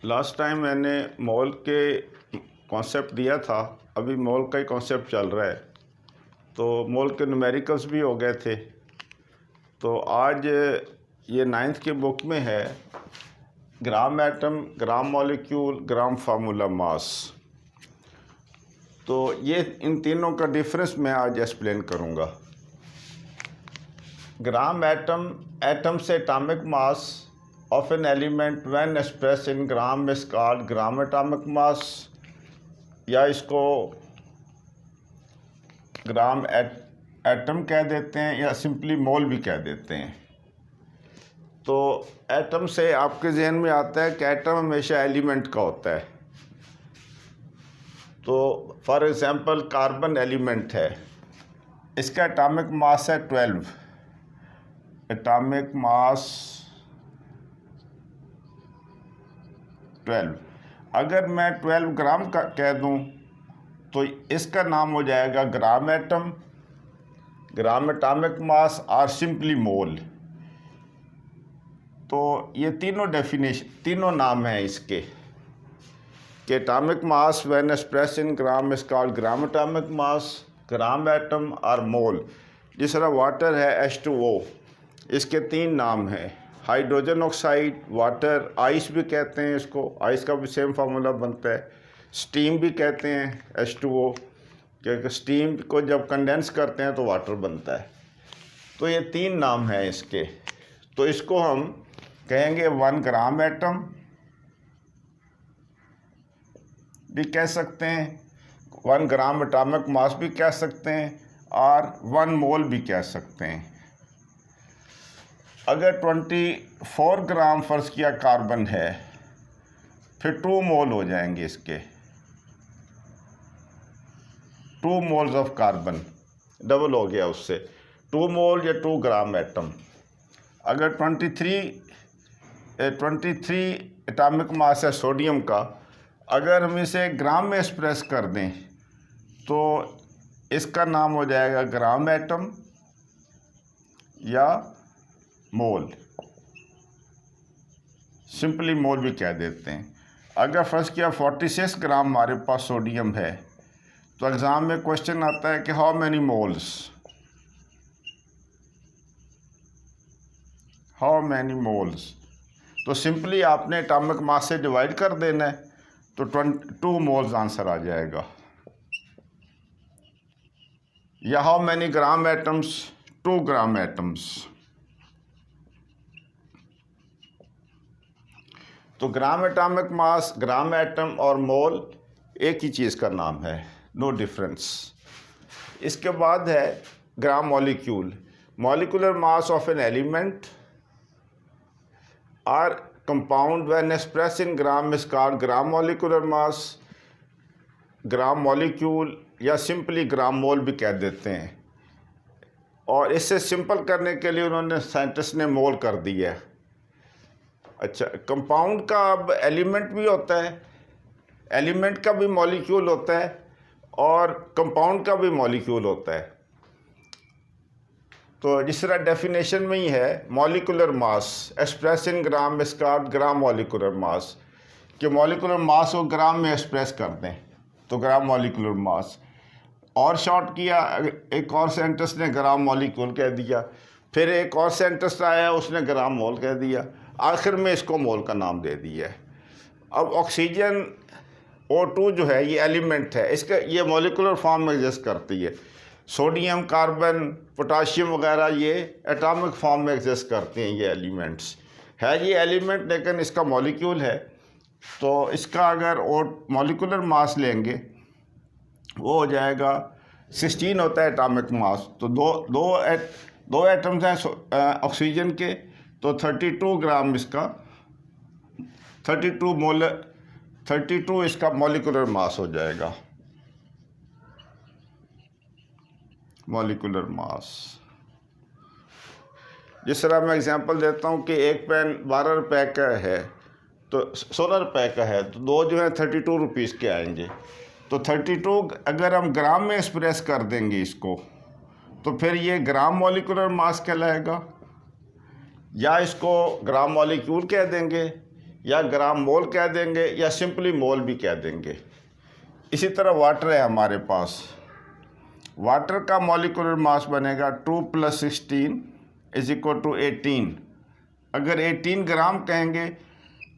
Last time मैंने mall के concept दिया था, अभी मॉल का ही कॉन्सेप्ट चल रहा है। तो मॉल के न्यूमेरिकल्स भी हो गए थे। तो आज ये 9th की बुक में है ग्राम एटम, ग्राम मॉलिक्यूल, ग्राम फार्मूला मास। तो ये इन तीनों का डिफरेंस मैं आज एक्सप्लेन करूँगा। ग्राम एटम, एटम से atomic mass of an element when expressed in gram is called gram atomic mass, या इसको ग्राम एटम कह देते हैं या सिंपली मोल भी कह देते हैं। तो एटम से आपके जहन में आता है कि एटम हमेशा एलिमेंट का होता है। तो फॉर एग्जांपल कार्बन एलिमेंट है, इसका एटॉमिक मास है 12, एटॉमिक मास 12। अगर मैं 12 ग्राम का कह दूं तो इसका नाम हो जाएगा gram atom, gram atomic mass और सिंपली मोल। तो ये तीनों नाम हैं इसके कि atomic mass when express in gram is called gram atomic mass, gram atom और मोल। जिस तरह वाटर है H2O, इसके 3 नाम हैं, हाइड्रोजन ऑक्साइड, वाटर, आइस भी कहते हैं इसको, आइस का भी सेम फार्मूला बनता है। स्टीम भी कहते हैं H2O, क्योंकि स्टीम को जब कंडेंस करते हैं तो वाटर बनता है। तो ये 3 नाम हैं इसके। तो इसको हम कहेंगे 1 ग्राम एटम भी कह सकते हैं, 1 ग्राम एटॉमिक मास भी कह सकते हैं और 1 मोल भी कह सकते हैं। अगर 24 ग्राम फर्ज किया कार्बन है, फिर 2 मोल हो जाएंगे इसके, 2 मोल्स ऑफ कार्बन, डबल हो गया उससे 2 मोल या 2 ग्राम एटम। अगर 23 एटॉमिक मास है सोडियम का, अगर हम इसे ग्राम में एक्सप्रेस कर दें तो इसका नाम हो जाएगा ग्राम एटम या मोल, सिंपली मोल भी कह देते हैं। अगर फर्स्ट किया 46 ग्राम हमारे पास सोडियम है, तो एग्ज़ाम में क्वेश्चन आता है कि how many moles, how many moles. तो सिंपली आपने एटॉमिक मास से डिवाइड कर देना है, तो 2 मोल्स आंसर आ जाएगा। या how many gram atoms, 2 gram atoms. तो gram atomic mass, gram atom और मोल एक ही चीज़ का नाम है, नो डिफरेंस। इसके बाद है gram molecule, molecular mass of an element और compound when express in gram is called gram molecular mass, gram molecule या सिंपली ग्राम मोल भी कह देते हैं। और इससे सिंपल करने के लिए उन्होंने साइंटिस्ट ने मोल कर दिया है। अच्छा, कंपाउंड का अब एलिमेंट भी होता है, एलिमेंट का भी मॉलिक्यूल होता है और कंपाउंड का भी मॉलिक्यूल होता है। तो जिस तरह डेफिनेशन में ही है, molecular mass express in gram is called gram molecular मास, कि मॉलिक्यूलर मास को ग्राम में एक्सप्रेस कर दें तो ग्राम मॉलिक्यूलर मास। और शॉर्ट किया, एक और साइंटिस्ट ने ग्राम मॉलिक्यूल कह दिया, फिर एक और साइंटिस्ट आया उसने ग्राम मोल कह दिया, आखिर में इसको मोल का नाम दे दिया है। अब ऑक्सीजन O2 जो है ये एलिमेंट है, इसका ये मॉलिक्यूलर फॉर्म में एग्जिस्ट करती है। सोडियम, कार्बन, पोटाशियम वगैरह ये एटॉमिक फॉर्म में एग्जिस्ट करते हैं। ये एलिमेंट्स है, ये एलिमेंट लेकिन इसका मॉलिक्यूल है। तो इसका अगर मॉलिक्यूलर मास लेंगे वो हो जाएगा 16 होता है एटॉमिक मास। तो दो एटम्स हैं ऑक्सीजन के, तो 32 ग्राम इसका, 32 इसका मॉलिक्यूलर मास हो जाएगा, मॉलिक्यूलर मास। जिस तरह मैं एग्जांपल देता हूँ कि एक पेन 12 रुपए का है तो 16 रुपए का है, तो 2 जो है 32 रुपीज़ के आएंगे। तो 32 अगर हम ग्राम में एक्सप्रेस कर देंगे इसको, तो फिर ये ग्राम मॉलिक्यूलर मास कहलाएगा, या इसको ग्राम मॉलिक्यूल कह देंगे या ग्राम मोल कह देंगे या सिंपली मोल भी कह देंगे। इसी तरह वाटर है हमारे पास, वाटर का मॉलिक्यूलर मास बनेगा 2 + 16 = 18। अगर 18 ग्राम कहेंगे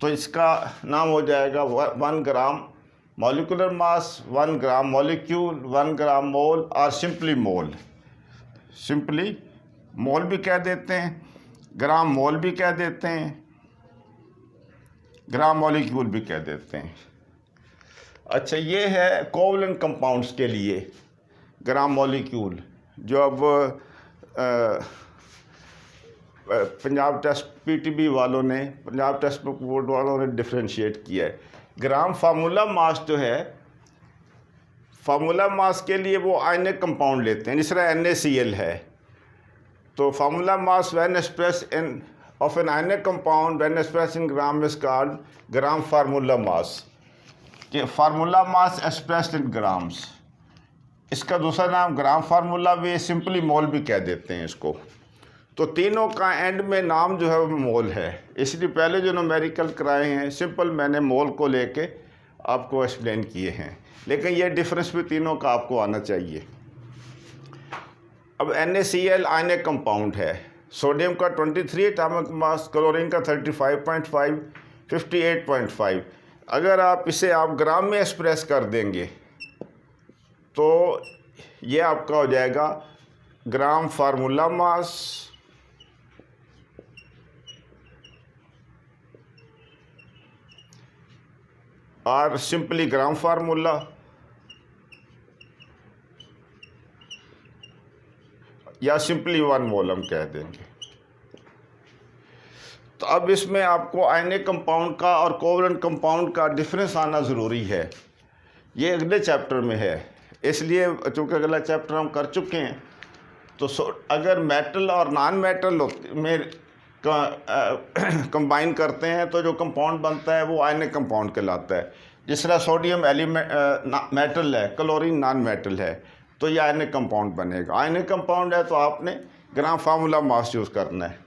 तो इसका नाम हो जाएगा 1 ग्राम मॉलिक्यूलर मास, 1 ग्राम मॉलिक्यूल, 1 ग्राम मोल और सिंपली मोल। सिंपली मोल भी कह देते हैं, ग्राम मोल भी कह देते हैं, ग्राम मॉलिक्यूल भी कह देते हैं। अच्छा, ये है कोवलेंट कंपाउंड्स के लिए ग्राम मॉलिक्यूल, जो अब पंजाब टेस्ट पीटीबी वालों ने, पंजाब टेस्ट बुक बोर्ड वालों ने डिफ्रेंशिएट किया है। ग्राम फार्मूला मास जो है, फार्मूला मास के लिए वो आयनिक कंपाउंड लेते हैं, जिस तरह NaCl है। तो formula mass when express in of an ionic compound when express in gram is called gram formula mass. कि formula mass expressed in grams, इसका दूसरा नाम ग्राम फार्मूला भी, सिंपली मोल भी कह देते हैं इसको। तो तीनों का एंड में नाम जो है वो मोल है, इसलिए पहले जो न्यूमेरिकल कराए हैं सिंपल मैंने मोल को लेके आपको एक्सप्लेन किए हैं, लेकिन ये डिफरेंस भी तीनों का आपको आना चाहिए। अब NaCl आयनिक कंपाउंड है, सोडियम का 23 एटॉमिक मास, क्लोरीन का 35.5, 58.5। अगर आप इसे आप ग्राम में एक्सप्रेस कर देंगे तो ये आपका हो जाएगा ग्राम फार्मूला मास और सिंपली ग्राम फार्मूला, या सिंपली 1 मोल हम कह देंगे। तो अब इसमें आपको आयनिक कंपाउंड का और कोवलेंट कंपाउंड का डिफरेंस आना ज़रूरी है। ये अगले चैप्टर में है, इसलिए चूँकि अगला चैप्टर हम कर चुके हैं। तो अगर मेटल और नॉन मेटल में कंबाइन करते हैं तो जो कंपाउंड बनता है वो आयनिक कंपाउंड कहलाता है। जिस तरह सोडियम एलिमेंट मेटल है, क्लोरीन नॉन मेटल है, तो ये आयनिक कंपाउंड बनेगा। आयनिक कंपाउंड है तो आपने ग्राम फार्मूला मास यूज़ करना है।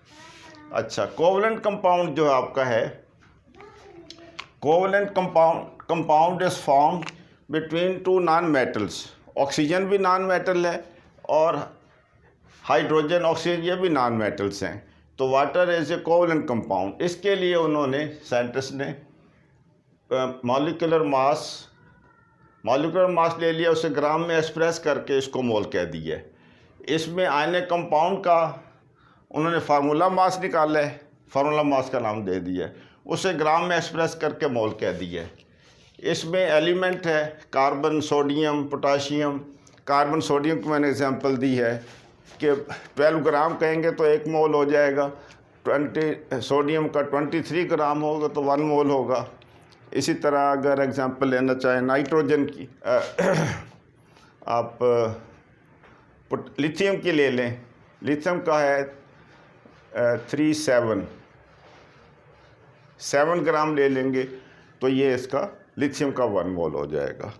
अच्छा, कोवलेंट कंपाउंड जो आपका है, covalent compound is form between 2 non metals. Oxygen भी नॉन मेटल है और हाइड्रोजन, ऑक्सीजन, ये भी नॉन मेटल्स हैं। तो water is a covalent compound. इसके लिए उन्होंने, साइंटिस्ट ने मॉलिक्यूलर मास ले लिया, उसे ग्राम में एक्सप्रेस करके इसको मोल कह दिया। इसमें आयनिक कंपाउंड का उन्होंने फार्मूला मास निकाला है, फार्मूला मास का नाम दे दिया, उसे ग्राम में एक्सप्रेस करके मोल कह दिया। इसमें एलिमेंट है carbon, sodium, potassium. Carbon sodium को मैंने एग्जांपल दी है कि 12 ग्राम कहेंगे तो 1 मोल हो जाएगा, 20 सोडियम का 23 ग्राम होगा तो 1 मोल होगा। इसी तरह अगर एग्जांपल लेना चाहें नाइट्रोजन की, आप लिथियम की ले लें, लिथियम का है 7 ग्राम ले लेंगे तो ये इसका लिथियम का 1 मोल हो जाएगा।